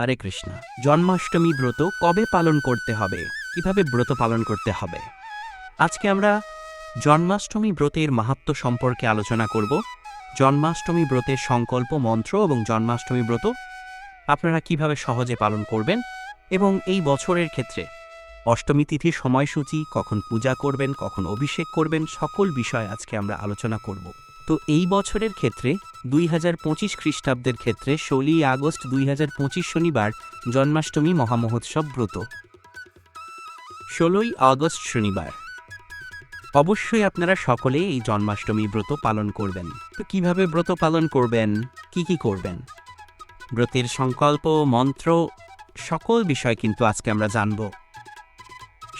হরে কৃষ্ণ। জন্মাষ্টমী ব্রত কবে পালন করতে হবে, কিভাবে ব্রত পালন করতে হবে? আজকে আমরা জন্মাষ্টমী ব্রতের মাহাত্ম্য সম্পর্কে আলোচনা করব। জন্মাষ্টমী ব্রতের সংকল্প মন্ত্র এবং জন্মাষ্টমী ব্রত আপনারা কিভাবে সহজে পালন করবেন এবং এই বছরের ক্ষেত্রে অষ্টমী তিথির সময়সূচি, কখন পূজা করবেন, কখন অভিষেক করবেন, সকল বিষয় আজকে আমরা আলোচনা করব। তো এই বছরের ক্ষেত্রে 2025 খ্রিস্টাব্দের ক্ষেত্রে 16ই আগস্ট 2025 শনিবার জন্মাষ্টমী মহামহোৎসব ব্রত। 16ই আগস্ট শনিবার। অবশ্যই আপনারা সকলে এই জন্মাষ্টমী ব্রত পালন করবেন। তো কিভাবে ব্রত পালন করবেন, কি করবেন, ব্রতের সংকল্প মন্ত্র সকল বিষয় কিন্তু আজকে আমরা জানব।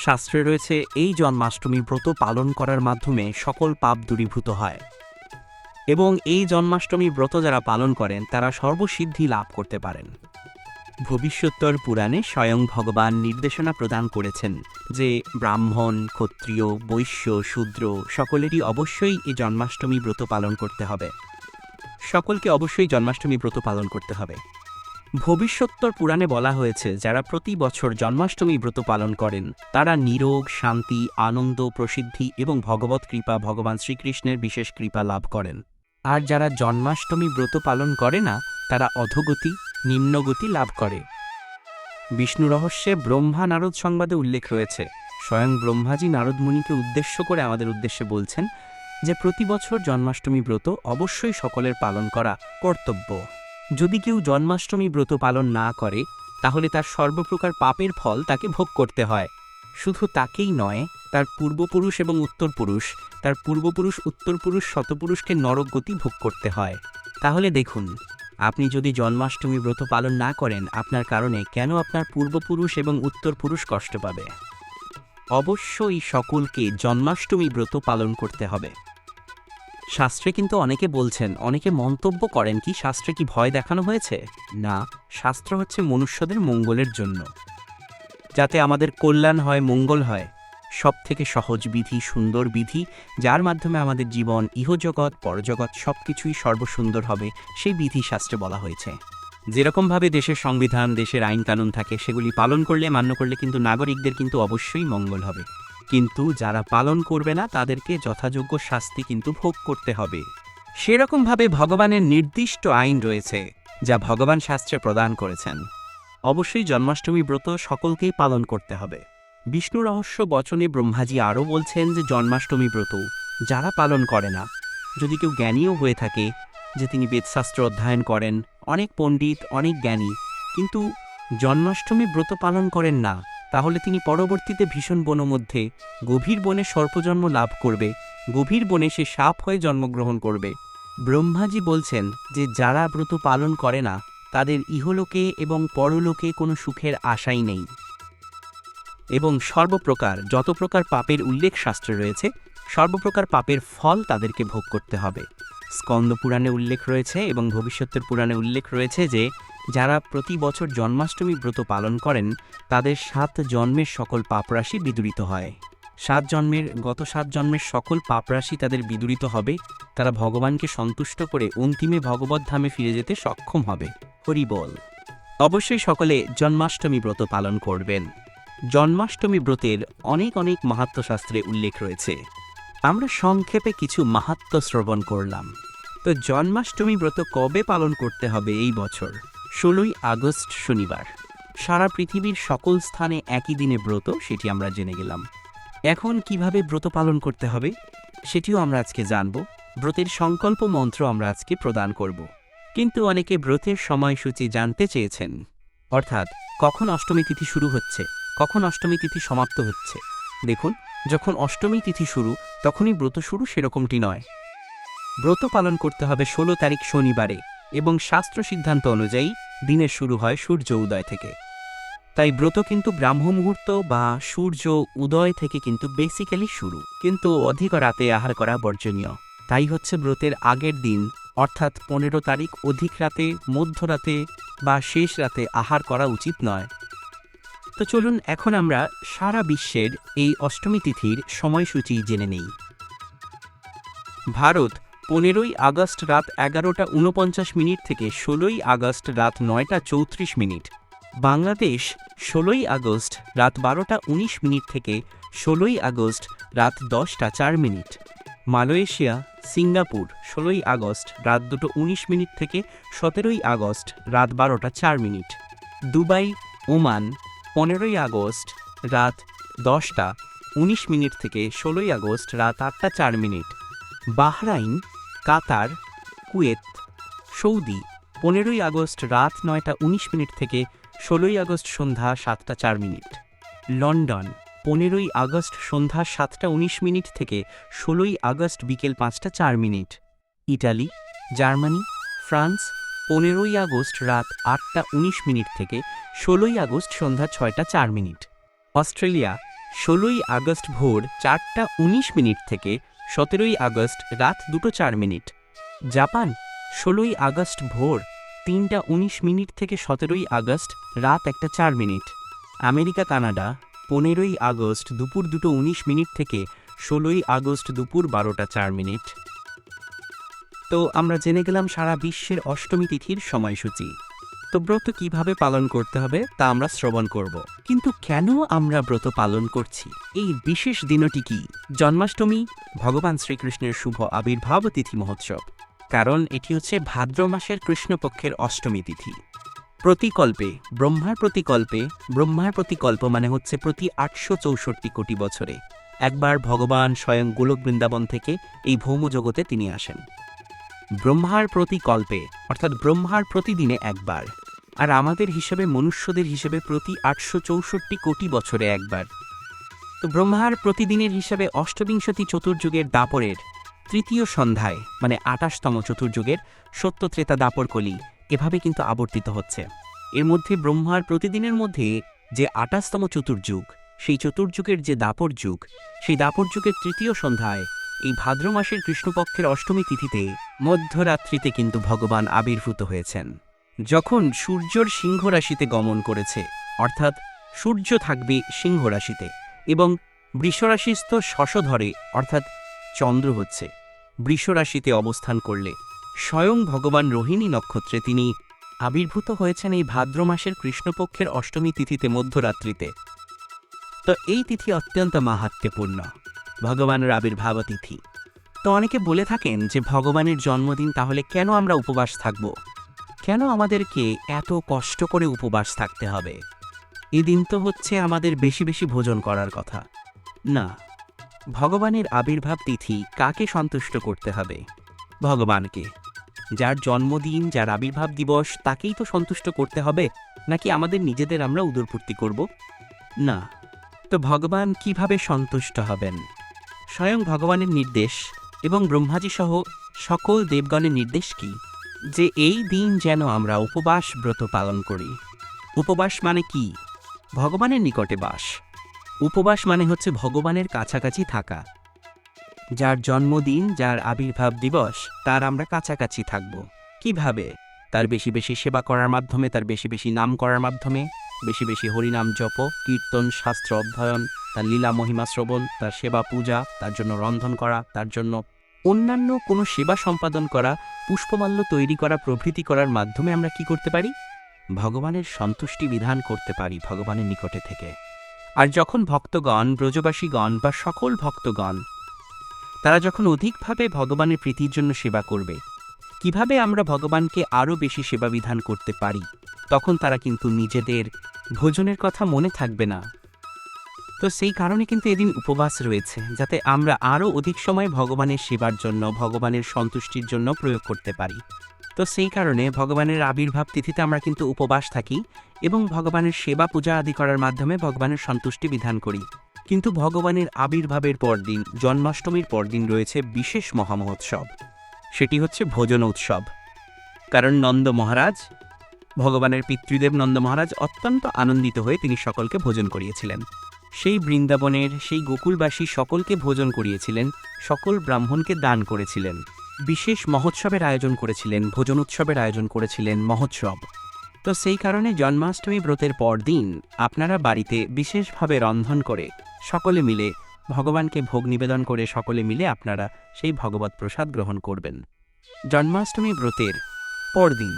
শাস্ত্রে রয়েছে এই জন্মাষ্টমী ব্রত পালন করার মাধ্যমে সকল পাপ দূরীভূত হয় এবং এই জন্মাষ্টমী ব্রত যারা পালন করেন তারা সর্বসিদ্ধি লাভ করতে পারেন। ভবিষ্যোত্তর পুরাণে স্বয়ং ভগবান নির্দেশনা প্রদান করেছেন যে ব্রাহ্মণ, ক্ষত্রিয়, বৈশ্য, শূদ্র সকলেরই অবশ্যই এই জন্মাষ্টমী ব্রত পালন করতে হবে। সকলকে অবশ্যই জন্মাষ্টমী ব্রত পালন করতে হবে। ভবিষ্যোত্তর পুরাণে বলা হয়েছে যারা প্রতি বছর জন্মাষ্টমী ব্রত পালন করেন তারা নিরোগ, শান্তি, আনন্দ, প্রসিদ্ধি এবং ভগবৎ কৃপা, ভগবান শ্রীকৃষ্ণের বিশেষ কৃপা লাভ করেন। আর যারা জন্মাষ্টমী ব্রত পালন করে না তারা অধোগতি, নিম্নগতি লাভ করে। বিষ্ণু রহস্যে ব্রহ্মা নারদ সংবাদে উল্লেখ রয়েছে, স্বয়ং ব্রহ্মাজি নারদ মুনিকে উদ্দেশ্য করে আমাদের উদ্দেশ্যে বলছেন যে প্রতি বছর জন্মাষ্টমী ব্রত অবশ্যই সকলের পালন করা কর্তব্য। যদি কেউ জন্মাষ্টমী ব্রত পালন না করে তাহলে তার সর্বপ্রকার পাপের ফল তাকে ভোগ করতে হয়। শুধু তাকেই নয়, তার পূর্বপুরুষ এবং উত্তরপুরুষ, তার পূর্বপুরুষ, উত্তরপুরুষ, শতপুরুষকে নরকগতি ভোগ করতে হয়। তাহলে দেখুন, আপনি যদি জন্মাষ্টমী ব্রত পালন না করেন আপনার কারণে কেন আপনার পূর্বপুরুষ এবং উত্তরপুরুষ কষ্ট পাবে। অবশ্যই সকলকে জন্মাষ্টমী ব্রত পালন করতে হবে। শাস্ত্রে কিন্তু অনেকে বলছেন, অনেকে মন্তব্য করেন কি শাস্ত্রে কি ভয় দেখানো হয়েছে? না, শাস্ত্র হচ্ছে মনুষ্যদের মঙ্গলের জন্য, যাতে আমাদের কল্যাণ হয়, মঙ্গল হয়। সব থেকে সহজ বিধি, সুন্দর বিধি, যার মাধ্যমে আমাদের জীবন, ইহজগৎ পরজগৎ সব কিছুই সর্বসুন্দর হবে, সেই বিধি শাস্ত্রে বলা হয়েছে। যেরকমভাবে দেশের সংবিধান, দেশের আইন কানুন থাকে সেগুলি পালন করলে, মান্য করলে কিন্তু নাগরিকদের কিন্তু অবশ্যই মঙ্গল হবে। কিন্তু যারা পালন করবে না তাদেরকে যথাযোগ্য শাস্তি কিন্তু ভোগ করতে হবে। সেরকমভাবে ভগবানের নির্দিষ্ট আইন রয়েছে যা ভগবান শাস্ত্রে প্রদান করেছেন। অবশ্যই জন্মাষ্টমী ব্রত সকলকেই পালন করতে হবে। বিষ্ণু রহস্য বচনে ব্রহ্মাজি আরও বলছেন যে জন্মাষ্টমী ব্রত যারা পালন করে না, যদি কেউ জ্ঞানীও হয়ে থাকে যে তিনি বেদশাস্ত্র অধ্যয়ন করেন, অনেক পণ্ডিত, অনেক জ্ঞানী, কিন্তু জন্মাষ্টমী ব্রত পালন করেন না, তাহলে তিনি পরবর্তীতে ভীষণ বনের মধ্যে গভীর বনে সর্পজন্ম লাভ করবে, গভীর বনে সে সাপ হয়ে জন্মগ্রহণ করবে। ব্রহ্মাজি বলছেন যে যারা ব্রত পালন করে না তাদের ইহলোকে এবং পরলোকে কোনো সুখের আশাই নেই এবং সর্বপ্রকার যত প্রকার পাপের উল্লেখ শাস্ত্রে রয়েছে সর্বপ্রকার পাপের ফল তাদেরকে ভোগ করতে হবে। স্কন্দ পুরাণে উল্লেখ রয়েছে এবং ভবিষ্যতের পুরাণে উল্লেখ রয়েছে যে যারা প্রতি বছর জন্মাষ্টমী ব্রত পালন করেন তাদের 7 জন্মের সকল পাপরাশি বিদূরিত হয়। 7 জন্মের সকল পাপরাশি তাদের বিদূরিত হবে। তারা ভগবানকে সন্তুষ্ট করে অন্তিমে ভগবত ধামে ফিরে যেতে সক্ষম হবে। হরি বল। অবশ্যই সকলে জন্মাষ্টমী ব্রত পালন করবেন। জন্মাষ্টমী ব্রতের অনেক অনেক মাহাত্ম্য শাস্ত্রে উল্লেখ রয়েছে। আমরা সংক্ষেপে কিছু মাহাত্ম্য শ্রবণ করলাম। তো জন্মাষ্টমী ব্রত কবে পালন করতে হবে এই বছর? 16ই আগস্ট শনিবার। সারা পৃথিবীর সকল স্থানে একই দিনে ব্রত, সেটি আমরা জেনে গেলাম। এখন কিভাবে ব্রত পালন করতে হবে সেটিও আমরা আজকে জানব। ব্রতের সংকল্প মন্ত্র আমরা আজকে প্রদান করব। কিন্তু অনেকে ব্রতের সময়সূচি জানতে চেয়েছেন, অর্থাৎ কখন অষ্টমী তিথি শুরু হচ্ছে, কখন অষ্টমী তিথি সমাপ্ত হচ্ছে। দেখুন, যখন অষ্টমী তিথি শুরু তখনই ব্রত শুরু সেরকমটি নয়। ব্রত পালন করতে হবে 16 তারিখ শনিবারে এবং শাস্ত্র সিদ্ধান্ত অনুযায়ী দিনের শুরু হয় সূর্য উদয় থেকে। তাই ব্রত কিন্তু ব্রাহ্ম মুহূর্ত বা সূর্য উদয় থেকে কিন্তু বেসিক্যালি শুরু, কিন্তু অধিক রাতে আহার করা বর্জনীয়। তাই হচ্ছে ব্রতের আগের দিন অর্থাৎ 15 তারিখ অধিক রাতে, মধ্যরাতে বা শেষ রাতে আহার করা উচিত নয়। তো চলুন এখন আমরা সারা বিশ্বের এই অষ্টমী তিথির সময়সূচি জেনে নেই। ভারত 15ই আগস্ট রাত 11টা 49 মিনিট থেকে 16ই আগস্ট রাত 9টা 34 মিনিট। বাংলাদেশ ১৬ই আগস্ট রাত ১২টা ১৯ মিনিট থেকে ১৬ই আগস্ট রাত ১০টা ৪ মিনিট। মালয়েশিয়া সিঙ্গাপুর ১৬ই আগস্ট রাত ২টো ১৯ মিনিট থেকে ১৭ই আগস্ট রাত ১২টা ৪ মিনিট। দুবাই ওমান ১৫ই আগস্ট রাত ১০টা ১৯ মিনিট থেকে ১৬ই আগস্ট রাত ৮টা ৪ minute. Bahrain Qatar Kuwait Saudi ১৫ই আগস্ট রাত ৯টা ১৯ মিনিট থেকে ১৬ই আগস্ট সন্ধ্যা ৭টা ৪ মিনিট। লন্ডন ১৫ই আগস্ট সন্ধ্যা ৭টা ১৯ মিনিট থেকে ১৬ই আগস্ট বিকেল ৫টা ৪ মিনিট। ইটালি জার্মানি ফ্রান্স ১৫ই আগস্ট রাত ৮টা ১৯ মিনিট থেকে ১৬ই আগস্ট সন্ধ্যা ৬টা ৪ মিনিট। অস্ট্রেলিয়া ১৬ই আগস্ট ভোর ৪টা ১৯ মিনিট থেকে ১৭ই আগস্ট রাত ২টো ৪ মিনিট। জাপান ১৬ই আগস্ট ভোর ৩টা ১৯ মিনিট থেকে ১৭ই আগস্ট রাত ১টা ৪ মিনিট। আমেরিকা কানাডা ১৫ই আগস্ট দুপুর ২টো ১৯ মিনিট থেকে ১৬ই আগস্ট দুপুর ১২টা ৪ মিনিট। তো আমরা জেনে গেলাম সারা বিশ্বের অষ্টমী তিথির সময়সূচি। তো ব্রত কিভাবে পালন করতে হবে তা আমরা শ্রবণ করব। কিন্তু কেন আমরা ব্রত পালন করছি? এই বিশেষ দিনটি কি? জন্মাষ্টমী ভগবান শ্রীকৃষ্ণের শুভ আবির্ভাব তিথি মহোৎসব। কারণ এটি হচ্ছে ভাদ্র মাসের কৃষ্ণপক্ষের অষ্টমী তিথি। প্রতিকল্পে ব্রহ্মার প্রতিকল্প মানে হচ্ছে প্রতি ৮৬৪ কোটি বছরে একবার ভগবান স্বয়ং গোলক বৃন্দাবন থেকে এই ভৌম জগতে তিনি আসেন। ব্রহ্মার প্রতিকল্পে অর্থাৎ ব্রহ্মার প্রতিদিনে একবার, আর আমাদের হিসেবে মনুষ্যদের হিসেবে প্রতি ৮৬৪ কোটি বছরে একবার। তো ব্রহ্মার প্রতিদিনের হিসাবে অষ্টবিংশতি চতুর্যুগের দাপরের তৃতীয় সন্ধ্যায় মানে ২৮তম চতুর্যুগের সত্য ত্রেতা দাপর কলি এভাবে কিন্তু আবর্তিত হচ্ছে। এর মধ্যে ব্রহ্মার প্রতিদিনের মধ্যে যে ২৮তম চতুর্যুগ, সেই চতুর্যুগের যে দাপর যুগ, সেই দাপর যুগের তৃতীয় সন্ধ্যায় এই ভাদ্র মাসের কৃষ্ণপক্ষের অষ্টমী তিথিতে মধ্যরাত্রিতে কিন্তু ভগবান আবির্ভূত হয়েছেন। যখন সূর্যর সিংহ রাশিতে গমন করেছে, অর্থাৎ সূর্য থাকবে সিংহ রাশিতে এবং বৃষরাশিস্থ শশধরে অর্থাৎ চন্দ্র হচ্ছে বৃষ রাশিতে অবস্থান করলে স্বয়ং ভগবান রোহিণী নক্ষত্রে তিনি আবির্ভূত হয়েছেন এই ভাদ্র মাসের কৃষ্ণপক্ষের অষ্টমী তিথিতে মধ্যরাত্রিতে। তো এই তিথি অত্যন্ত মাহাত্ম্যপূর্ণ, ভগবানের আবির্ভাব তিথি। তো অনেকে বলে থাকেন যে ভগবানের জন্মদিন, তাহলে কেন আমরা উপবাস থাকব? কেন আমাদেরকে এত কষ্ট করে উপবাস থাকতে হবে? এই দিন তো হচ্ছে আমাদের বেশি বেশি ভোজন করার কথা। না, ভগবানের আবির্ভাব তিথি কাকে সন্তুষ্ট করতে হবে? ভগবানকে। যার জন্মদিন, যার আবির্ভাব দিবস, তাকেই তো সন্তুষ্ট করতে হবে, নাকি আমাদের নিজেদের আমরা উদরপূর্তি করব? না। তো ভগবান কিভাবে সন্তুষ্ট হবেন? স্বয়ং ভগবানের নির্দেশ এবং ব্রহ্মাজি সহ সকল দেবগণের নির্দেশ কি? যে এই দিন যেন আমরা উপবাস ব্রত পালন করি। উপবাস মানে কি? ভগবানের নিকটে বাস। উপবাস মানে হচ্ছে ভগবানের কাছাকাছি থাকা। যার জন্মদিন, যার আবির্ভাব দিবস, তার আমরা কাছাকাছি থাকব। কিভাবে? তার বেশি বেশি সেবা করার মাধ্যমে, তার বেশি বেশি নাম করার মাধ্যমে, বেশি বেশি হরিনাম জপ, কীর্তন, শাস্ত্র অধ্যয়ন, তার লীলা মহিমা শ্রবণ, তার সেবা পূজা, তার জন্য রন্ধন করা, তার জন্য অন্যান্য কোনো সেবা সম্পাদন করা, পুষ্পমাল্য তৈরি করা প্রভৃতি করার মাধ্যমে আমরা কি করতে পারি? ভগবানের সন্তুষ্টি বিধান করতে পারি ভগবানের নিকটে থেকে। আর যখন ভক্তগণ, ব্রজবাসীগণ বা সকল ভক্তগণ তারা যখন অধিকভাবে ভগবানের প্রীতির জন্য সেবা করবে, কিভাবে আমরা ভগবানকে আরও বেশি সেবা বিধান করতে পারি, তখন তারা কিন্তু নিজেদের ভোজনের কথা মনে থাকবে না। তো সেই কারণে কিন্তু এদিন উপবাস রয়েছে, যাতে আমরা আরও অধিক সময় ভগবানের সেবার জন্য, ভগবানের সন্তুষ্টির জন্য প্রয়োগ করতে পারি। তো সেই কারণে ভগবানের আবির্ভাব তিথিতে আমরা কিন্তু উপবাস থাকি এবং ভগবানের সেবা পূজা আদি করার মাধ্যমে ভগবানের সন্তুষ্টি বিধান করি। কিন্তু ভগবানের আবির্ভাবের পরদিন, জন্মাষ্টমীর পরদিন রয়েছে বিশেষ মহামহোৎসব। সেটি হচ্ছে ভোজন উৎসব। কারণ নন্দ মহারাজ, ভগবানের পিতৃদেব নন্দ মহারাজ অত্যন্ত আনন্দিত হয়ে তিনি সকলকে ভোজন করিয়েছিলেন। সেই বৃন্দাবনের, সেই গোকুলবাসী সকলকে ভোজন করিয়েছিলেন, সকল ব্রাহ্মণকে দান করেছিলেন, বিশেষ মহোৎসবের আয়োজন করেছিলেন, ভোজন উৎসবের আয়োজন করেছিলেন, মহোৎসব। তো সেই কারণে জন্মাষ্টমী ব্রতের পরদিন আপনারা বাড়িতে বিশেষভাবে রন্ধন করে সকলে মিলে ভগবানকে ভোগ নিবেদন করে সকলে মিলে আপনারা সেই ভগবৎ প্রসাদ গ্রহণ করবেন। জন্মাষ্টমী ব্রতের পরদিন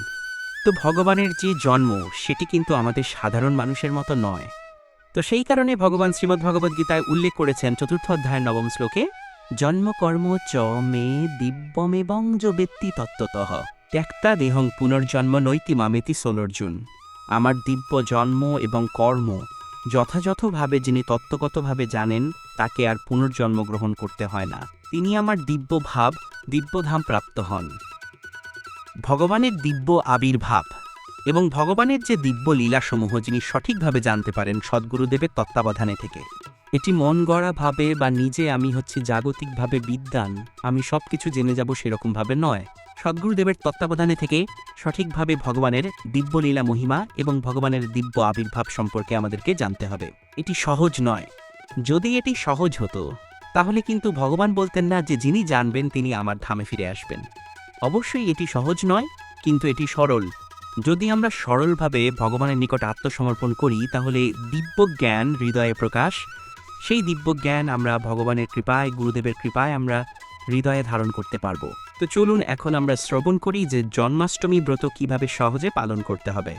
তো ভগবানের যে জন্ম সেটি কিন্তু আমাদের সাধারণ মানুষের মতো নয়। তো সেই কারণে ভগবান শ্রীমদ্ভগবদ্গীতায় উল্লেখ করেছেন 4th অধ্যায়ের 9ম শ্লোকে, জন্মকর্ম চ মে দিব্যমেবং য বেত্তি তত্ত্বতঃ ত্যক্তা দেহং পুনর্জন্ম নৈতি মামেতি সোলর্জুন। আমার দিব্য জন্ম এবং কর্ম যথাযথভাবে যিনি তত্ত্বগতভাবে জানেন তাকে আর পুনর্জন্ম গ্রহণ করতে হয় না, তিনি আমার দিব্য ভাব দিব্যধাম প্রাপ্ত হন। ভগবানের দিব্য আবির্ভাব এবং ভগবানের যে দিব্য লীলাসমূহ যিনি সঠিকভাবে জানতে পারেন সদ্গুরুদেবের তত্ত্বাবধানে থেকে, এটি মন গড়া ভাবে বা নিজে আমি হচ্ছি জাগতিকভাবে বিদ্বান, আমি সব কিছু জেনে যাব সেরকমভাবে নয়। সদ্গুরুদেবের তত্ত্বাবধানে থেকে সঠিকভাবে ভগবানের দিব্য লীলা মহিমা এবং ভগবানের দিব্য আবির্ভাব সম্পর্কে আমাদেরকে জানতে হবে। এটি সহজ নয়। যদি এটি সহজ হতো তাহলে কিন্তু ভগবান বলতেন না যে যিনি জানবেন তিনি আমার ধামে ফিরে আসবেন। অবশ্যই এটি সহজ নয়, কিন্তু এটি সরল। যদি আমরা সরলভাবে ভগবানের নিকট আত্মসমর্পণ করি তাহলে দিব্য জ্ঞান হৃদয়ে প্রকাশ, সেই দিব্য জ্ঞান আমরা ভগবানের কৃপায় গুরুদেবের কৃপায় আমরা হৃদয়ে ধারণ করতে পারব। তো চলুন এখন আমরা শ্রবণ করি যে জন্মাষ্টমী ব্রত কিভাবে সহজে পালন করতে হবে।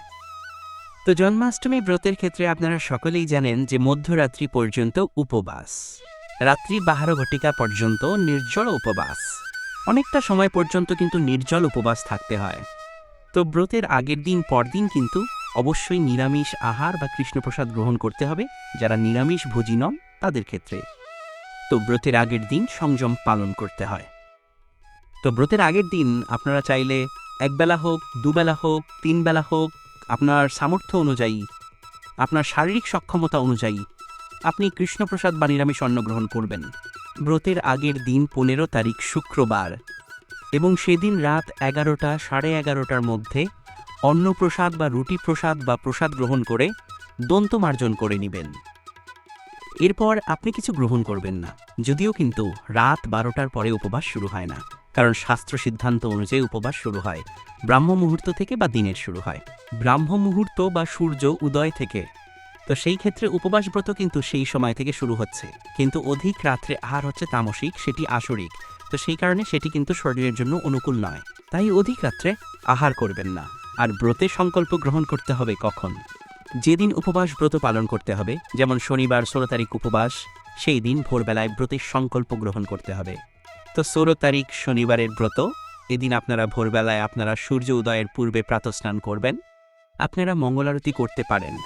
তো জন্মাষ্টমী ব্রতের ক্ষেত্রে আপনারা সকলেই জানেন যে মধ্যরাত্রি পর্যন্ত উপবাস, রাত্রি 12 ঘটিকা পর্যন্ত নির্জল উপবাস, অনেকটা সময় পর্যন্ত কিন্তু নির্জল উপবাস থাকতে হয়। তো ব্রতের আগের দিন পরদিন কিন্তু অবশ্যই নিরামিষ আহার বা কৃষ্ণপ্রসাদ গ্রহণ করতে হবে যারা নিরামিষ ভোজী নন তাদের ক্ষেত্রে। তো ব্রতের আগের দিন সংযম পালন করতে হয়। তো ব্রতের আগের দিন আপনারা চাইলে একবেলা হোক, দুবেলা হোক, 3 বেলা হোক, আপনার সামর্থ্য অনুযায়ী, আপনার শারীরিক সক্ষমতা অনুযায়ী আপনি কৃষ্ণপ্রসাদ বা নিরামিষ অন্ন গ্রহণ করবেন। ব্রতের আগের দিন 15 তারিখ শুক্রবার এবং সেদিন রাত 11টা সাড়ে 11টার মধ্যে অন্নপ্রসাদ বা রুটি প্রসাদ বা প্রসাদ গ্রহণ করে দন্তমার্জন করে নেবেন। এরপর আপনি কিছু গ্রহণ করবেন না, যদিও কিন্তু রাত 12টার পরে উপবাস শুরু হয় না, কারণ শাস্ত্র সিদ্ধান্ত অনুযায়ী উপবাস শুরু হয় ব্রাহ্ম মুহূর্ত থেকে বা দিনের শুরু হয় ব্রাহ্ম মুহূর্ত বা সূর্য উদয় থেকে। তো সেই ক্ষেত্রে উপবাস ব্রত কিন্তু সেই সময় থেকে শুরু হচ্ছে, কিন্তু অধিক রাত্রে আহার হচ্ছে তামসিক, সেটি আসরিক। তো সেই কারণে সেটি কিন্তু শরীরের জন্য অনুকূল নয়, তাই অধিক রাত্রে আহার করবেন না। আর ব্রতে সংকল্প গ্রহণ করতে হবে কখন? যেদিন উপবাস ব্রত পালন করতে হবে, যেমন শনিবার 16 তারিখ উপবাস, সেই দিন ভোরবেলায় ব্রতের সংকল্প গ্রহণ করতে হবে। তো 16 তারিখ শনিবারের ব্রত, এদিন আপনারা ভোরবেলায় আপনারা সূর্য উদয়ের পূর্বে প্রাতঃস্নান করবেন। আপনারা মঙ্গল আরতি করতে পারেন।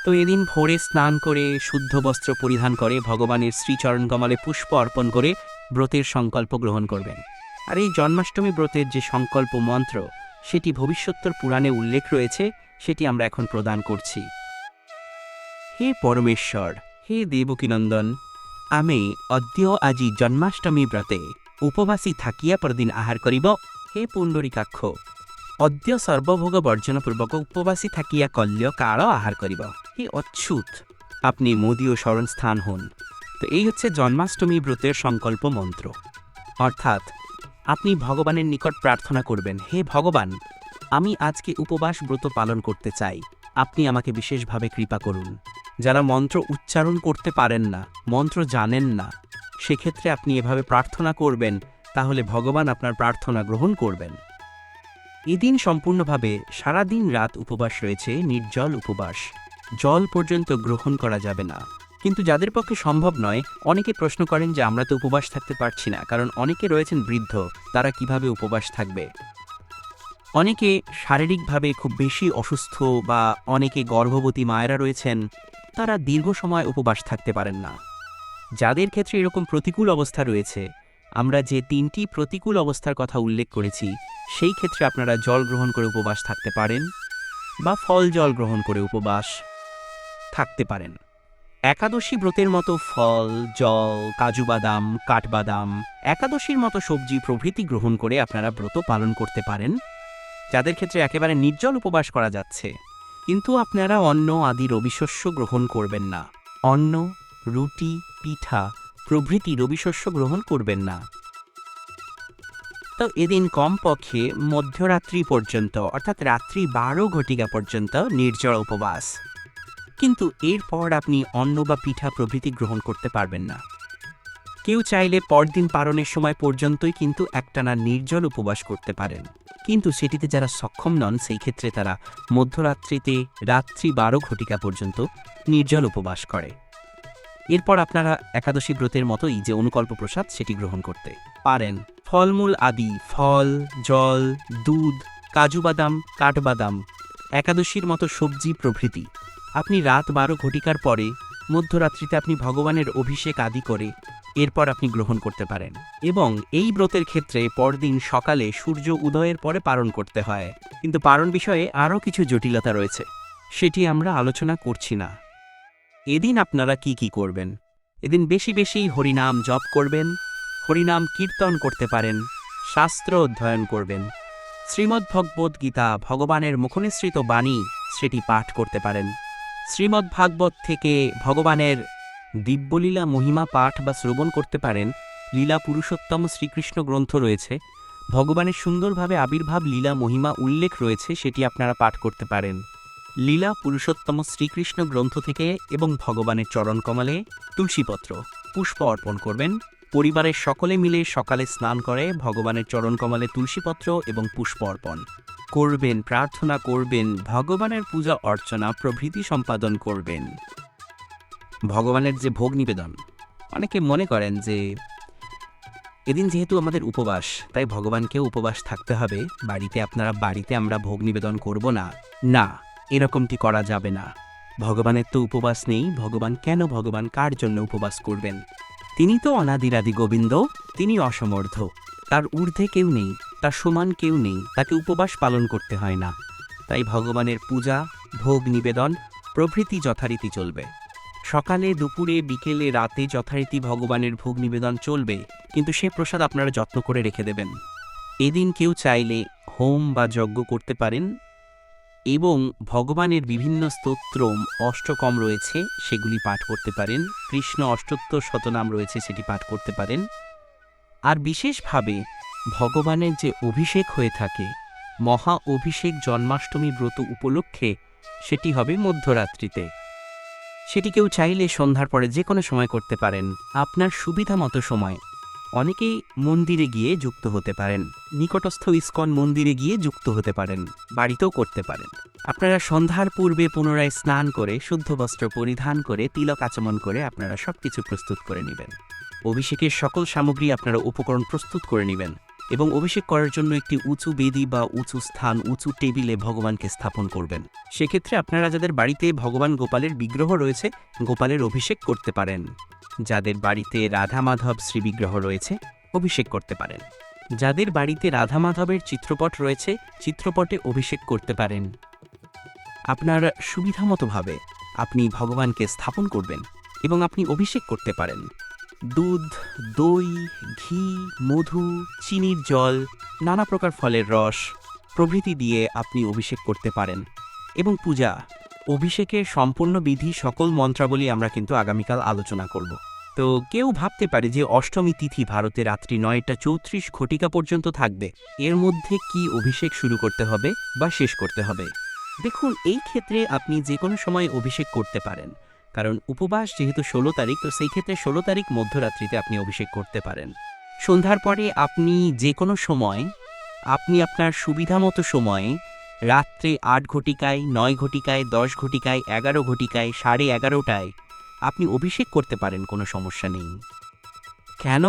তো এদিন ভোরে স্নান করে শুদ্ধ বস্ত্র পরিধান করে ভগবানের শ্রীচরণ কমলে পুষ্প অর্পণ করে ব্রতের সংকল্প গ্রহণ করবেন। আর এই জন্মাষ্টমী ব্রতের যে সংকল্প মন্ত্র সেটি ভবিষ্যত্তর পুরাণে উল্লেখ রয়েছে, সেটি আমরা এখন প্রদান করছি। হে পরমেশ্বর, হে দেবকীনন্দন, আমি অদ্য আজি জন্মাষ্টমী ব্রতে উপবাসী থাকিয়া পরদিন আহার করিব। হে পুণ্ডরীকাক্ষ, অদ্য সর্বভোগ বর্জনপূর্বক উপবাসী থাকিয়া কল্য কাল আহার করিব। হে অচ্যুত, আপনি মোদীয় শরণ স্থান হন। তো এই হচ্ছে জন্মাষ্টমী ব্রতের সংকল্প মন্ত্র। অর্থাৎ আপনি ভগবানের নিকট প্রার্থনা করবেন, হে ভগবান, আমি আজকে উপবাস ব্রত পালন করতে চাই, আপনি আমাকে বিশেষভাবে কৃপা করুন। যারা মন্ত্র উচ্চারণ করতে পারেন না, মন্ত্র জানেন না, সেক্ষেত্রে আপনি এভাবে প্রার্থনা করবেন, তাহলে ভগবান আপনার প্রার্থনা গ্রহণ করবেন। এদিন সম্পূর্ণভাবে সারাদিন রাত উপবাস রয়েছে, নির্জল উপবাস, জল পর্যন্ত গ্রহণ করা যাবে না। কিন্তু যাদের পক্ষে সম্ভব নয়, অনেকে প্রশ্ন করেন যে আমরা তো উপবাস থাকতে পারছি না, কারণ অনেকে রয়েছেন বৃদ্ধ, তারা কিভাবে উপবাস থাকবে। অনেকে শারীরিকভাবে খুব বেশি অসুস্থ বা অনেকে গর্ভবতী মায়েরা রয়েছেন, তারা দীর্ঘ সময় উপবাস থাকতে পারেন না। যাদের ক্ষেত্রে এরকম প্রতিকূল অবস্থা রয়েছে, আমরা যে 3টি প্রতিকূল অবস্থার কথা উল্লেখ করেছি, সেই ক্ষেত্রে আপনারা জল গ্রহণ করে উপবাস থাকতে পারেন বা ফল জল গ্রহণ করে উপবাস থাকতে পারেন। একাদশী ব্রতের মতো ফল, জল, কাজু বাদাম, কাঠবাদাম, একাদশীর মতো সবজি প্রভৃতি গ্রহণ করে আপনারা ব্রত পালন করতে পারেন, যাদের ক্ষেত্রে একেবারে নির্জল উপবাস করা যাচ্ছে। কিন্তু আপনারা অন্ন আদি রবিশস্য গ্রহণ করবেন না। অন্ন, রুটি, পিঠা প্রভৃতি রবিশস্য গ্রহণ করবেন না। তো এদিন কমপক্ষে মধ্যরাত্রি পর্যন্ত, অর্থাৎ রাত্রি 12 ঘটিকা পর্যন্ত নির্জল উপবাস। কিন্তু এরপর আপনি অন্ন বা পিঠা প্রভৃতি গ্রহণ করতে পারবেন না। কেউ চাইলে পরদিন পারণের সময় পর্যন্তই কিন্তু একটানা নির্জল উপবাস করতে পারেন। কিন্তু সেটিতে যারা সক্ষম নন সেই ক্ষেত্রে তারা মধ্যরাত্রিতে রাত্রি 12 ঘটিকা পর্যন্ত নির্জল উপবাস করে। এরপর আপনারা একাদশী ব্রতের মতোই যে অনুকল্প প্রসাদ সেটি গ্রহণ করতে পারেন। ফলমূল আদি, ফল, জল, দুধ, কাজু বাদাম, কাঠবাদাম, একাদশীর মতো সবজি প্রভৃতি আপনি রাত 12 ঘটিকার পরে মধ্যরাত্রিতে আপনি ভগবানের অভিষেক আদি করে এরপর আপনি গ্রহণ করতে পারেন। এবং এই ব্রতের ক্ষেত্রে পরদিন সকালে সূর্য উদয়ের পরে পালন করতে হয়। কিন্তু পালন বিষয়ে আরও কিছু জটিলতা রয়েছে, সেটি আমরা আলোচনা করছি না। এদিন আপনারা কি কি করবেন? এদিন বেশি বেশি হরিনাম জপ করবেন, হরিনাম কীর্তন করতে পারেন, শাস্ত্র অধ্যয়ন করবেন, শ্রীমদ্ভগবদ্ গীতা ভগবানের মুখনিসৃত বাণী সেটি পাঠ করতে পারেন। শ্রীমদ্ভাগবত থেকে ভগবানের দিব্যলীলা মহিমা পাঠ বা শ্রবণ করতে পারেন। লীলা পুরুষোত্তম শ্রীকৃষ্ণ গ্রন্থ রয়েছে, ভগবানের সুন্দরভাবে আবির্ভাব লীলা মহিমা উল্লেখ রয়েছে, সেটি আপনারা পাঠ করতে পারেন। লীলা পুরুষোত্তম শ্রীকৃষ্ণ গ্রন্থ থেকে এবং ভগবানের চরণকমলে তুলসীপত্র পুষ্প অর্পণ করবেন। পরিবারের সকলে মিলে সকালে স্নান করে ভগবানের চরণকমলে তুলসীপত্র এবং পুষ্প অর্পণ করবেন, প্রার্থনা করবেন, ভগবানের পূজা অর্চনা প্রভৃতি সম্পাদন করবেন। ভগবানের যে ভোগ নিবেদন, অনেকে মনে করেন যে এদিন যেহেতু আমাদের উপবাস তাই ভগবানকেও উপবাস থাকতে হবে, বাড়িতে আমরা ভোগ নিবেদন করব না। না, এরকমটি করা যাবে না। ভগবানের তো উপবাস নেই, ভগবান কার জন্য উপবাস করবেন? তিনি তো অনাদিরাদি গোবিন্দ, তিনি অসমর্থ, তার ঊর্ধ্বে কেউ নেই, তার সমান কেউ নেই, তাকে উপবাস পালন করতে হয় না। তাই ভগবানের পূজা, ভোগ নিবেদন প্রভৃতি যথারীতি চলবে। সকালে, দুপুরে, বিকেলে, রাতে যথারীতি ভগবানের ভোগ নিবেদন চলবে, কিন্তু সে প্রসাদ আপনারা যত্ন করে রেখে দেবেন। এদিন কেউ চাইলে হোম বা যজ্ঞ করতে পারেন এবং ভগবানের বিভিন্ন স্তোত্র অষ্টকম রয়েছে সেগুলি পাঠ করতে পারেন। কৃষ্ণ অষ্টোত্তর শতনাম রয়েছে সেটি পাঠ করতে পারেন। আর বিশেষভাবে ভগবানের যে অভিষেক হয়ে থাকে, মহা অভিষেক জন্মাষ্টমী ব্রত উপলক্ষে, সেটি হবে মধ্যরাত্রিতে। সেটি কেউ চাইলে সন্ধ্যার পরে যে কোনো সময় করতে পারেন, আপনার সুবিধা মতো সময়। অনেকেই মন্দিরে গিয়ে যুক্ত হতে পারেন, নিকটস্থ ইস্কন মন্দিরে গিয়ে যুক্ত হতে পারেন, বাড়িতেও করতে পারেন। আপনারা সন্ধ্যার পূর্বে পুনরায় স্নান করে শুদ্ধ বস্ত্র পরিধান করে তিলক আচমন করে আপনারা সবকিছু প্রস্তুত করে নেবেন। অভিষেকের সকল সামগ্রী আপনারা উপকরণ প্রস্তুত করে নেবেন এবং অভিষেক করার জন্য একটি উঁচু বেদি বা উঁচু স্থান, উঁচু টেবিলে ভগবানকে স্থাপন করবেন। সেক্ষেত্রে আপনারা যাদের বাড়িতে ভগবান গোপালের বিগ্রহ রয়েছে, গোপালের অভিষেক করতে পারেন। যাদের বাড়িতে রাধা মাধব শ্রীবিগ্রহ রয়েছে, অভিষেক করতে পারেন। যাদের বাড়িতে রাধা মাধবের চিত্রপট রয়েছে, চিত্রপটে অভিষেক করতে পারেন। আপনার সুবিধামতোভাবে আপনি ভগবানকে স্থাপন করবেন এবং আপনি অভিষেক করতে পারেন। দুধ, দই, ঘি, মধু, চিনির জল, নানা প্রকার ফলের রস প্রভৃতি দিয়ে আপনি অভিষেক করতে পারেন। এবং পূজা, অভিষেকের সম্পূর্ণ বিধি, সকল মন্ত্রাবলী আমরা কিন্তু আগামীকাল আলোচনা করব। তো কেউ ভাবতে পারে যে অষ্টমী তিথি ভারতে রাত্রি 9:34 ঘটিকা পর্যন্ত থাকবে, এর মধ্যে কি অভিষেক শুরু করতে হবে বা শেষ করতে হবে? দেখুন, এই ক্ষেত্রে আপনি যে কোনো সময় অভিষেক করতে পারেন, কারণ উপবাস যেহেতু 16 তারিখ, তো সেই ক্ষেত্রে 16 তারিখ মধ্যরাত্রিতে আপনি অভিষেক করতে পারেন। সন্ধ্যার পরে আপনি যে কোনো সময়, আপনি আপনার সুবিধামতো সময়ে রাত্রে 8 ঘটিকায়, 9 ঘটিকায়, 10 ঘটিকায়, 11 ঘটিকায়, 11:30টায় আপনি অভিষেক করতে পারেন, কোনো সমস্যা নেই। কেন?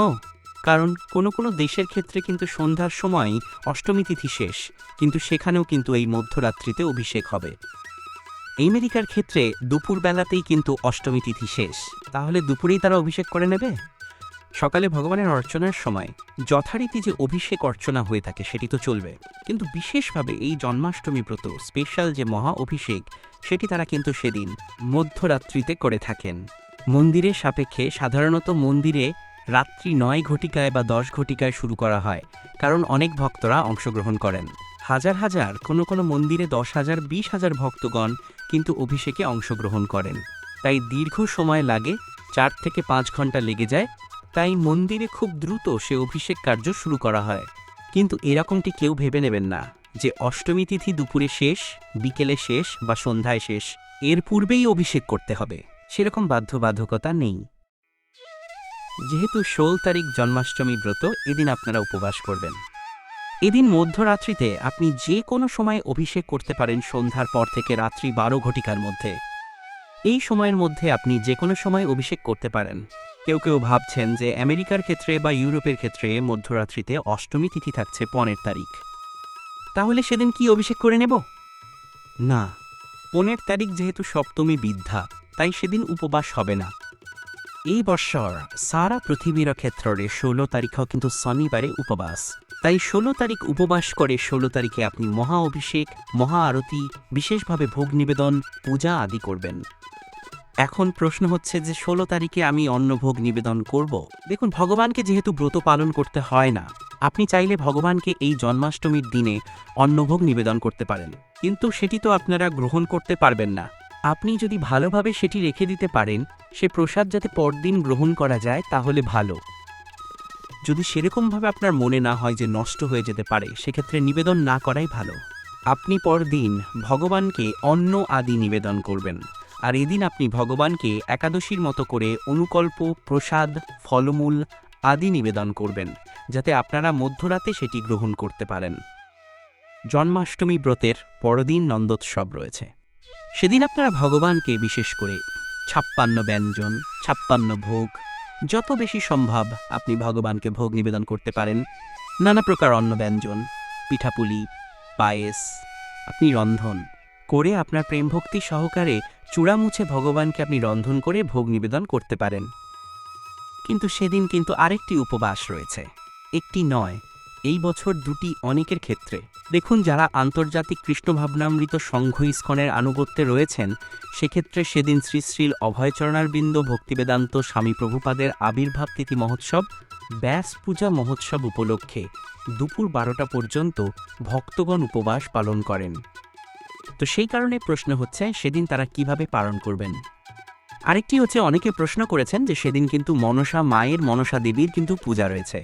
কারণ কোনো দেশের ক্ষেত্রে কিন্তু সন্ধ্যার সময় অষ্টমী তিথি শেষ, কিন্তু সেখানেও কিন্তু এই মধ্যরাত্রিতে অভিষেক হবে। আমেরিকার ক্ষেত্রে দুপুরবেলাতেই কিন্তু অষ্টমী তিথি শেষ, তাহলে দুপুরেই তারা অভিষেক করে নেবে। সকালে ভগবানের অর্চনার সময় যথারীতি যে অভিষেক অর্চনা হয়ে থাকে সেটি তো চলবে, কিন্তু বিশেষভাবে এই জন্মাষ্টমী ব্রত স্পেশাল যে মহা অভিষেক, সেটি তারা কিন্তু সেদিন মধ্যরাত্রিতে করে থাকেন। মন্দিরের সাপেক্ষে সাধারণত মন্দিরে রাত্রি 9 ঘটিকায় বা 10 ঘটিকায় শুরু করা হয়, কারণ অনেক ভক্তরা অংশগ্রহণ করেন। হাজার হাজার, কোনো মন্দিরে 10,000, 20,000 ভক্তগণ কিন্তু অভিষেকে অংশগ্রহণ করেন। তাই দীর্ঘ সময় লাগে, 4 থেকে 5 ঘন্টা লেগে যায়। তাই মন্দিরে খুব দ্রুত সে অভিষেক কার্য শুরু করা হয়। কিন্তু এরকমটি কেউ ভেবে নেবেন না যে অষ্টমী তিথি দুপুরে শেষ, বিকেলে শেষ বা সন্ধ্যায় শেষ, এর পূর্বেই অভিষেক করতে হবে, সেরকম বাধ্যবাধকতা নেই। যেহেতু 16 তারিখ জন্মাষ্টমী ব্রত, এদিন আপনারা উপবাস করবেন। এদিন মধ্যরাত্রিতে আপনি যে কোনো সময় অভিষেক করতে পারেন সন্ধ্যার পর থেকে রাত্রি 12 ঘটিকার মধ্যে। এই সময়ের মধ্যে আপনি যে কোনো সময় অভিষেক করতে পারেন। কেউ কেউ ভাবছেন যে আমেরিকার ক্ষেত্রে বা ইউরোপের ক্ষেত্রে মধ্যরাত্রিতে অষ্টমী তিথি থাকছে 15 তারিখ, তাহলে সেদিন কি অভিষেক করে নেব? না, 15 তারিখ যেহেতু সপ্তমী বিদ্যা, তাই সেদিন উপবাস হবে না। এই বৎসর সারা পৃথিবীর ক্ষেত্রে 16 তারিখও কিন্তু শনিবারে উপবাস, তাই 16 তারিখ উপবাস করে 16 তারিখে আপনি মহা অভিষেক, মহা আরতি, বিশেষভাবে ভোগ নিবেদন, পূজা আদি করবেন। এখন প্রশ্ন হচ্ছে যে 16 তারিখে আমি অন্নভোগ নিবেদন করব। দেখুন, ভগবানকে যেহেতু ব্রত পালন করতে হয় না, আপনি চাইলে ভগবানকে এই জন্মাষ্টমীর দিনে অন্নভোগ নিবেদন করতে পারেন, কিন্তু সেটি তো আপনারা গ্রহণ করতে পারবেন না। আপনি যদি ভালোভাবে সেটি রেখে দিতে পারেন, সে প্রসাদ যাতে পরদিন গ্রহণ করা যায় তাহলে ভালো। যদি সেরকমভাবে আপনার মনে না হয় যে নষ্ট হয়ে যেতে পারে, সেক্ষেত্রে নিবেদন না করাই ভালো। আপনি পরদিন ভগবানকে অন্ন আদি নিবেদন করবেন, আর এদিন আপনি ভগবানকে একাদশীর মতো করে অনুকল্প, প্রসাদ, ফলমূল আদি নিবেদন করবেন, যাতে আপনারা মধ্যরাতে সেটি গ্রহণ করতে পারেন। জন্মাষ্টমী ব্রতের পরদিন নন্দোৎসব রয়েছে। সেদিন আপনারা ভগবানকে বিশেষ করে 56 ব্যঞ্জন, 56 ভোগ, যত বেশি সম্ভব আপনি ভগবানকে ভোগ নিবেদন করতে পারেন। নানা প্রকার অন্ন ব্যঞ্জন, পিঠাপুলি, পায়েস আপনি রন্ধন করে আপনার প্রেম ভক্তি সহকারে চূড়ামুছে ভগবানকে আপনি রন্ধন করে ভোগ নিবেদন করতে পারেন। কিন্তু সেদিন কিন্তু আরেকটি উপবাস রয়েছে, একটি নয়, এই বছর দুটি অনেকের ক্ষেত্রে। দেখুন, যারা আন্তর্জাতিক কৃষ্ণ ভাবনামৃত সংঘ ইস্কনের আনুগত্যে রয়েছেন, সেক্ষেত্রে সেদিন শ্রী শ্রীল অভয়চরণারবিন্দ ভক্তিবেদান্ত স্বামী প্রভুপাদের আবির্ভাব তিথি মহোৎসব, ব্যাস পূজা মহোৎসব উপলক্ষে দুপুর 12টা পর্যন্ত ভক্তগণ উপবাস পালন করেন। তো সেই কারণে প্রশ্ন হচ্ছে সেদিন তারা কিভাবে পালন করবেন। আরেকটি হচ্ছে, অনেকে প্রশ্ন করেছেন যে সেদিন কিন্তু মনসা মায়ের, মনসা দেবীর কিন্তু পূজা রয়েছে,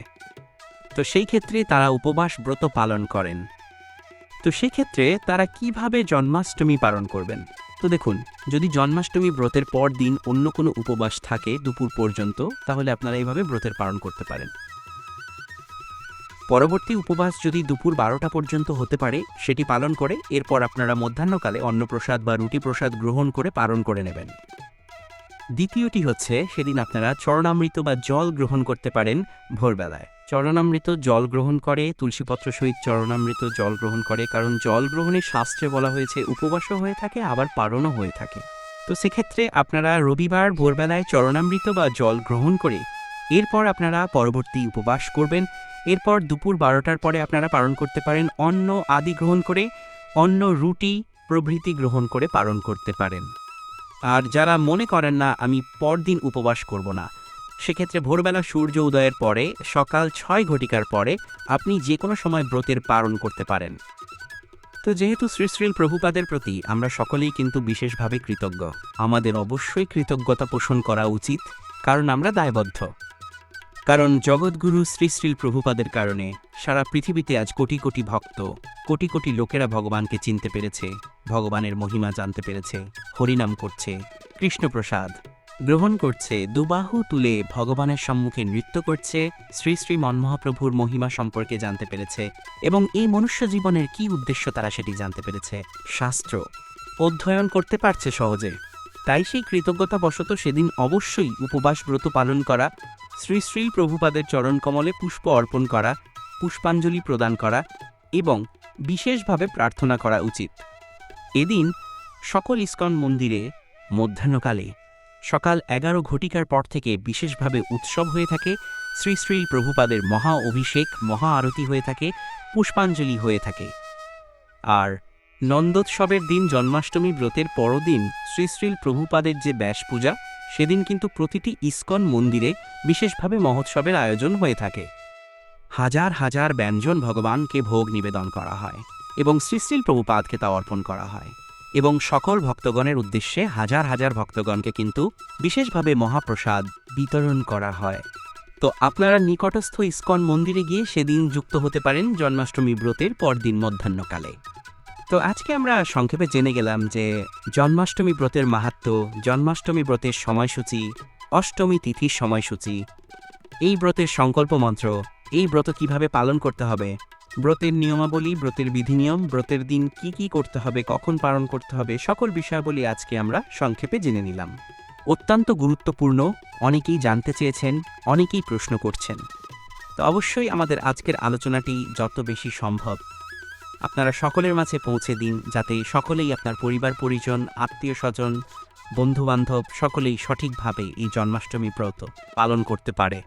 তো সেই ক্ষেত্রে তারা উপবাস ব্রত পালন করেন। তো সেক্ষেত্রে তারা কিভাবে জন্মাষ্টমী পালন করবেন? তো দেখুন, যদি জন্মাষ্টমী ব্রতের পর দিন অন্য কোনো উপবাস থাকে দুপুর পর্যন্ত, তাহলে আপনারা এইভাবে ব্রতের পালন করতে পারেন। পরবর্তী উপবাস যদি দুপুর 12টা পর্যন্ত হতে পারে, সেটি পালন করে এরপর আপনারা মধ্যাহ্নকালে অন্নপ্রসাদ বা রুটি প্রসাদ গ্রহণ করে পালন করে নেবেন। দ্বিতীয়টি হচ্ছে, সেদিন আপনারা চরণামৃত বা জল গ্রহণ করতে পারেন ভোরবেলায়। চরণামৃত জল গ্রহণ করে, তুলসীপত্র সহিত চরণামৃত জল গ্রহণ করে, কারণ জল গ্রহণের শাস্ত্রে বলা হয়েছে উপবাসও হয়ে থাকে আবার পালনও হয়ে থাকে। তো সেক্ষেত্রে আপনারা রবিবার ভোরবেলায় চরণামৃত বা জল গ্রহণ করে এরপর আপনারা পরবর্তী উপবাস করবেন। এরপর দুপুর 12টার পরে আপনারা পালন করতে পারেন অন্ন আদি গ্রহণ করে, অন্ন, রুটি প্রভৃতি গ্রহণ করে পালন করতে পারেন। আর যারা মনে করেন না আমি পরদিন উপবাস করব না, সেক্ষেত্রে ভোরবেলা সূর্য উদয়ের পরে সকাল 6 ঘটিকার পরে আপনি যে কোনো সময় ব্রতের পালন করতে পারেন। তো যেহেতু শ্রী শ্রীল প্রভুপাদের প্রতি আমরা সকলেই কিন্তু বিশেষভাবে কৃতজ্ঞ, আমাদের অবশ্যই কৃতজ্ঞতা পোষণ করা উচিত, কারণ আমরা দায়বদ্ধ। কারণ জগৎগুরু শ্রী শ্রীল প্রভুপাদের কারণে সারা পৃথিবীতে আজ কোটি কোটি ভক্ত, কোটি কোটি লোকেরা ভগবানকে চিনতে পেরেছে, ভগবানের মহিমা জানতে পেরেছে, হরিনাম করছে, কৃষ্ণপ্রসাদ গ্রহণ করছে, দুবাহু তুলে ভগবানের সম্মুখে নৃত্য করছে, শ্রী শ্রী মন্মহাপ্রভুর মহিমা সম্পর্কে জানতে পেরেছে, এবং এই মনুষ্য জীবনের কি উদ্দেশ্য তারা সেটি জানতে পেরেছে, শাস্ত্র অধ্যয়ন করতে পারছে সহজে। তাই সেই কৃতজ্ঞতাবশত সেদিন অবশ্যই উপবাস ব্রত পালন করা, শ্রী শ্রী প্রভুপাদের চরণকমলে পুষ্প অর্পণ করা, পুষ্পাঞ্জলি প্রদান করা এবং বিশেষভাবে প্রার্থনা করা উচিত। এদিন সকল ইস্কন মন্দিরে মধ্যাহ্নকালে সকাল 11 ঘটিকার পর থেকে বিশেষভাবে উৎসব হয়ে থাকে, শ্রী শ্রী প্রভুপাদের মহা অভিষেক, মহা আরতি হয়ে থাকে, পুষ্পাঞ্জলি হয়ে থাকে। আর নন্দোৎসবের দিন, জন্মাষ্টমী ব্রতের পরদিন শ্রী শ্রী প্রভুপাদের যে ব্যাস পূজা, সেদিন কিন্তু প্রতিটি ইস্কন মন্দিরে বিশেষভাবে মহোৎসবের আয়োজন হয়ে থাকে। হাজার হাজার ব্যঞ্জন ভগবানকে ভোগ নিবেদন করা হয় এবং শ্রী শ্রী প্রভুপাদকে তা অর্পণ করা হয়, এবং সকল ভক্তগণের উদ্দেশ্যে হাজার হাজার ভক্তগণকে কিন্তু বিশেষভাবে মহাপ্রসাদ বিতরণ করা হয়। তো আপনারা নিকটস্থ ইস্কন মন্দিরে গিয়ে সেদিন যুক্ত হতে পারেন জন্মাষ্টমী ব্রতের পরদিন মধ্যাহ্নকালে। তো আজকে আমরা সংক্ষেপে জেনে গেলাম যে জন্মাষ্টমী ব্রতের মাহাত্ম্য, জন্মাষ্টমী ব্রতের সময়সূচি, অষ্টমী তিথির সময়সূচি, এই ব্রতের সংকল্প মন্ত্র, এই ব্রত কিভাবে পালন করতে হবে, ব্রতের নিয়মাবলী, ব্রতের বিধিনিয়ম, ব্রতের দিন কি কি করতে হবে, কখন পালন করতে হবে, সকল বিষয়াবলী আজকে আমরা সংক্ষেপে জেনে নিলাম। অত্যন্ত গুরুত্বপূর্ণ, অনেকেই জানতে চেয়েছেন, অনেকেই প্রশ্ন করছেন। তো অবশ্যই আমাদের আজকের আলোচনাটি যত বেশি সম্ভব আপনারা সকলের মাঝে পৌঁছে দিন, যাতে সকলেই আপনার পরিবার পরিজন, আত্মীয় স্বজন, বন্ধুবান্ধব সকলেই সঠিকভাবে এই জন্মাষ্টমী ব্রত পালন করতে পারে।